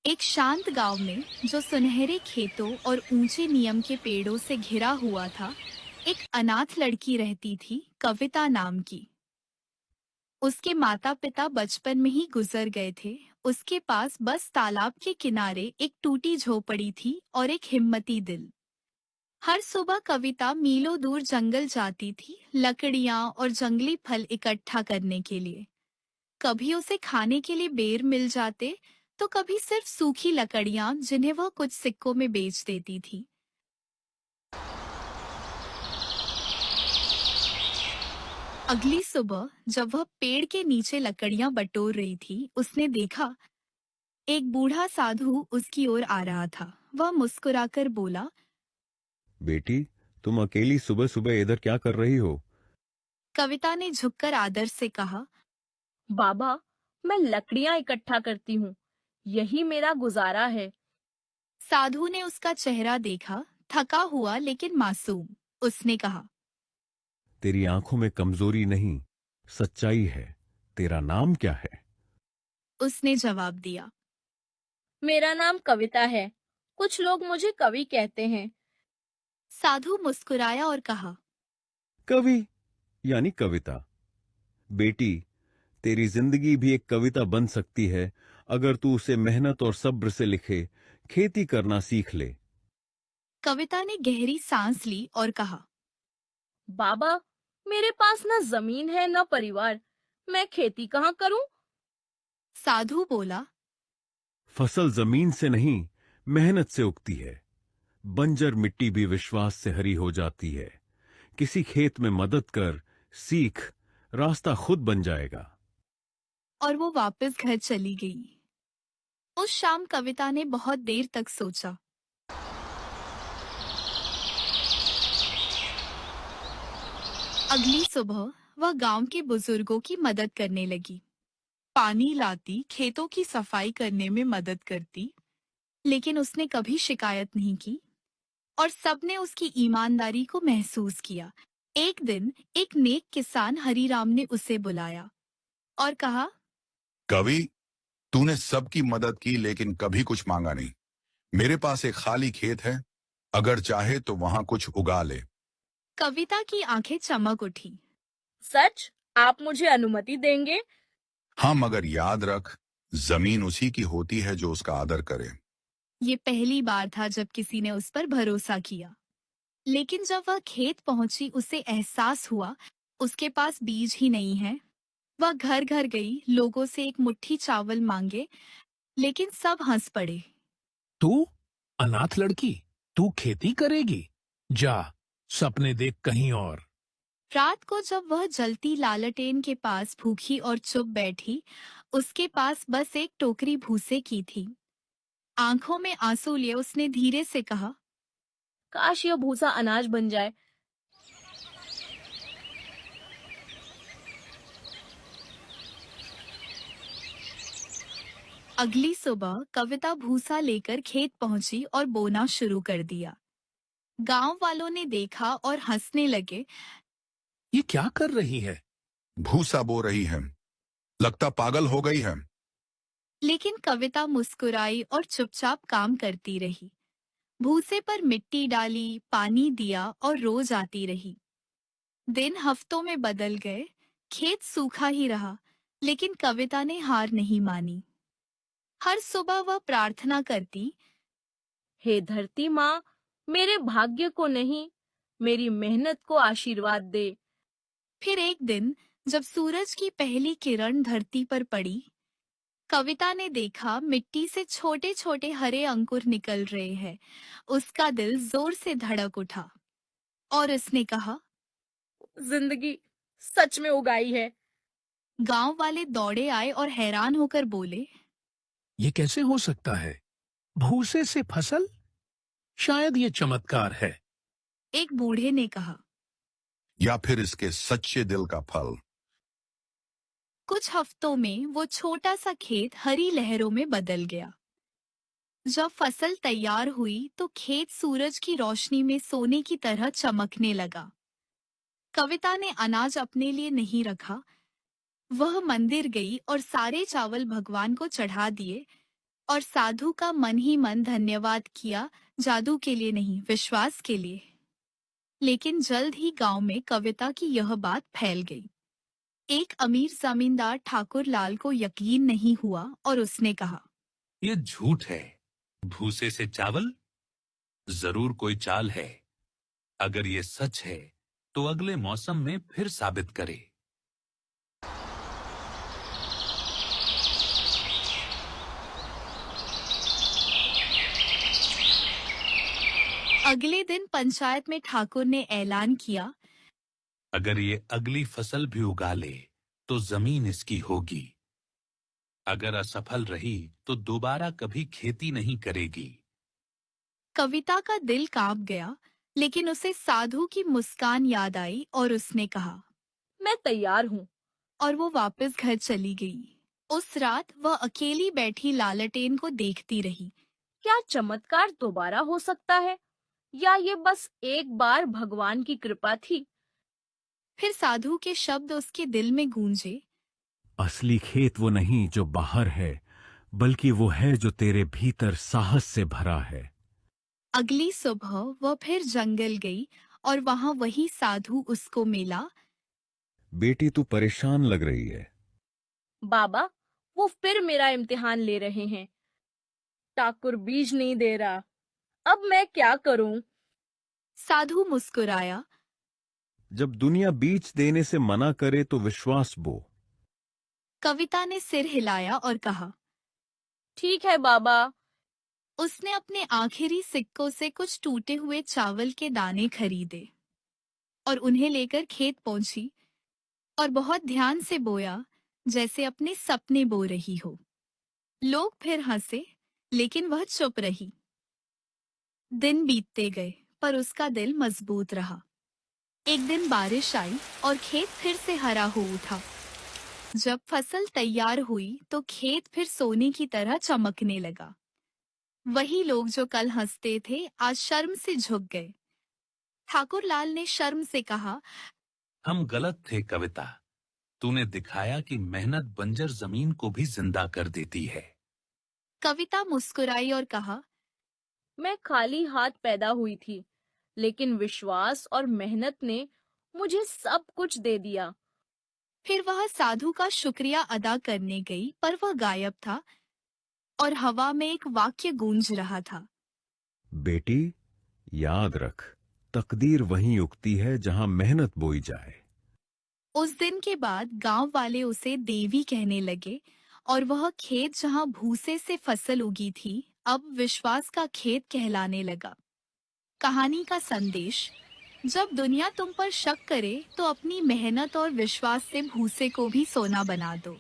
एक शांत गांव में जो सुनहरे खेतों और ऊंचे नीम के पेड़ों से घिरा हुआ था, एक अनाथ लड़की रहती थी, कविता नाम की। उसके माता पिता बचपन में ही गुजर गए थे। उसके पास बस तालाब के किनारे एक टूटी झोपड़ी थी और एक हिम्मती दिल। हर सुबह कविता मीलों दूर जंगल जाती थी, लकड़ियां और जंगली फल इकट्ठा करने के लिए। कभी उसे खाने के लिए बेर मिल जाते, तो कभी सिर्फ सूखी लकड़ियां जिन्हें वह कुछ सिक्कों में बेच देती थी। अगली सुबह जब वह पेड़ के नीचे लकड़ियां बटोर रही थी, उसने देखा एक बूढ़ा साधु उसकी ओर आ रहा था। वह मुस्कुराकर बोला, बेटी, तुम अकेली सुबह सुबह इधर क्या कर रही हो? कविता ने झुककर आदर से कहा। बाबा, मैं लकड़ियां इकट्ठा करती हूँ। यही मेरा गुजारा है। साधु ने उसका चेहरा देखा, थका हुआ लेकिन मासूम। उसने कहा, तेरी आंखों में कमजोरी नहीं, सच्चाई है। तेरा नाम क्या है? उसने जवाब दिया। मेरा नाम कविता है। कुछ लोग मुझे कवि कहते हैं। साधु मुस्कुराया और कहा, कवि यानी कविता। बेटी, तेरी जिंदगी भी एक कविता बन सकती है अगर तू उसे मेहनत और सब्र से लिखे, खेती करना सीख ले। कविता ने गहरी सांस ली और कहा, बाबा, मेरे पास न जमीन है न परिवार। मैं खेती कहाँ करूँ? साधु बोला, फसल जमीन से नहीं, मेहनत से उगती है। बंजर मिट्टी भी विश्वास से हरी हो जाती है। किसी खेत में मदद कर, सीख, रास्ता खुद बन जाएगा। और वो वापस घर चली गई। उस शाम कविता ने बहुत देर तक सोचा। अगली सुबह वह गांव के बुजुर्गों की मदद करने लगी। पानी लाती, खेतों की सफाई करने में मदद करती, लेकिन उसने कभी शिकायत नहीं की और सबने उसकी ईमानदारी को महसूस किया। एक दिन एक नेक किसान हरीराम ने उसे बुलाया और कहा, कवि, तूने सबकी मदद की लेकिन कभी कुछ मांगा नहीं। मेरे पास एक खाली खेत है, अगर चाहे तो वहां कुछ उगा ले। कविता की आंखें चमक उठी। सच? आप मुझे अनुमति देंगे? हाँ, मगर याद रख, जमीन उसी की होती है जो उसका आदर करे। ये पहली बार था जब किसी ने उस पर भरोसा किया। लेकिन जब वह खेत पहुंची, उसे एहसास हुआ उसके पास बीज ही नहीं है। वह घर घर गई, लोगों से एक मुट्ठी चावल मांगे, लेकिन सब हंस पड़े। तू अनाथ लड़की, तू खेती करेगी? जा, सपने देख कहीं और। रात को जब वह जलती लालटेन के पास भूखी और चुप बैठी, उसके पास बस एक टोकरी भूसे की थी। आंखों में आंसू लिए उसने धीरे से कहा, काश यह भूसा अनाज बन जाए। अगली सुबह कविता भूसा लेकर खेत पहुंची और बोना शुरू कर दिया। गांव वालों ने देखा और हंसने लगे। ये क्या कर रही है? भूसा बो रही है, लगता पागल हो गई है। लेकिन कविता मुस्कुराई और चुपचाप काम करती रही। भूसे पर मिट्टी डाली, पानी दिया और रोज आती रही। दिन हफ्तों में बदल गए, खेत सूखा ही रहा, लेकिन कविता ने हार नहीं मानी। हर सुबह वह प्रार्थना करती, हे धरती माँ, मेरे भाग्य को नहीं, मेरी मेहनत को आशीर्वाद दे। फिर एक दिन जब सूरज की पहली किरण धरती पर पड़ी, कविता ने देखा मिट्टी से छोटे छोटे हरे अंकुर निकल रहे हैं। उसका दिल जोर से धड़क उठा और उसने कहा, जिंदगी सच में उगाई है। गांव वाले दौड़े आए और हैरान होकर बोले, ये कैसे हो सकता है? भूसे से फसल? शायद ये चमत्कार है। एक बूढ़े ने कहा। या फिर इसके सच्चे दिल का फल। कुछ हफ्तों में वो छोटा सा खेत हरी लहरों में बदल गया। जब फसल तैयार हुई तो खेत सूरज की रोशनी में सोने की तरह चमकने लगा। कविता ने अनाज अपने लिए नहीं रखा। वह मंदिर गई और सारे चावल भगवान को चढ़ा दिए। और साधु का मन ही मन धन्यवाद किया, जादू के लिए नहीं, विश्वास के लिए। लेकिन जल्द ही गांव में कविता की यह बात फैल गई। एक अमीर जमींदार ठाकुर लाल को यकीन नहीं हुआ और उसने कहा, ये झूठ है। भूसे से चावल? जरूर कोई चाल है। अगर ये सच है तो अगले मौसम में फिर साबित करे। अगले दिन पंचायत में ठाकुर ने ऐलान किया, अगर ये अगली फसल भी उगा ले तो जमीन इसकी होगी। अगर असफल रही तो दोबारा कभी खेती नहीं करेगी। कविता का दिल कांप गया, लेकिन उसे साधु की मुस्कान याद आई और उसने कहा, मैं तैयार हूँ। और वो वापस घर चली गई। उस रात वह अकेली बैठी लालटेन को देखती रही। क्या चमत्कार दोबारा हो सकता है, या ये बस एक बार भगवान की कृपा थी? फिर साधु के शब्द उसके दिल में गूंजे, असली खेत वो नहीं जो बाहर है, बल्कि वो है जो तेरे भीतर साहस से भरा है। अगली सुबह वह फिर जंगल गई और वहां वही साधु उसको मिला। बेटी तू परेशान लग रही है। बाबा, वो फिर मेरा इम्तिहान ले रहे हैं। ठाकुर बीज नहीं दे रहा। अब मैं क्या करूं? साधु मुस्कुराया, जब दुनिया बीज देने से मना करे तो विश्वास बो। कविता ने सिर हिलाया और कहा। ठीक है बाबा। उसने अपने आखिरी सिक्कों से कुछ टूटे हुए चावल के दाने खरीदे और उन्हें लेकर खेत पहुंची और बहुत ध्यान से बोया, जैसे अपने सपने बो रही हो। लोग फिर हंसे, लेकिन वह चुप रही। दिन बीतते गए, पर उसका दिल मजबूत रहा। एक दिन बारिश आई और खेत फिर से हरा हो उठा। जब फसल तैयार हुई तो खेत फिर सोने की तरह चमकने लगा। वही लोग जो कल हंसते थे आज शर्म से झुक गए। ठाकुर लाल ने शर्म से कहा, हम गलत थे कविता। तूने दिखाया कि मेहनत बंजर जमीन को भी जिंदा कर देती है। कविता मुस्कुराई और कहा, मैं खाली हाथ पैदा हुई थी, लेकिन विश्वास और मेहनत ने मुझे सब कुछ दे दिया। फिर वह साधु का शुक्रिया अदा करने गई, पर वह गायब था और हवा में एक वाक्य गूंज रहा था, बेटी याद रख, तकदीर वहीं उगती है जहां मेहनत बोई जाए। उस दिन के बाद गांव वाले उसे देवी कहने लगे और वह खेत जहां भूसे से फसल उगी थी अब विश्वास का खेत कहलाने लगा। कहानी का संदेश, जब दुनिया तुम पर शक करे तो अपनी मेहनत और विश्वास से भूसे को भी सोना बना दो।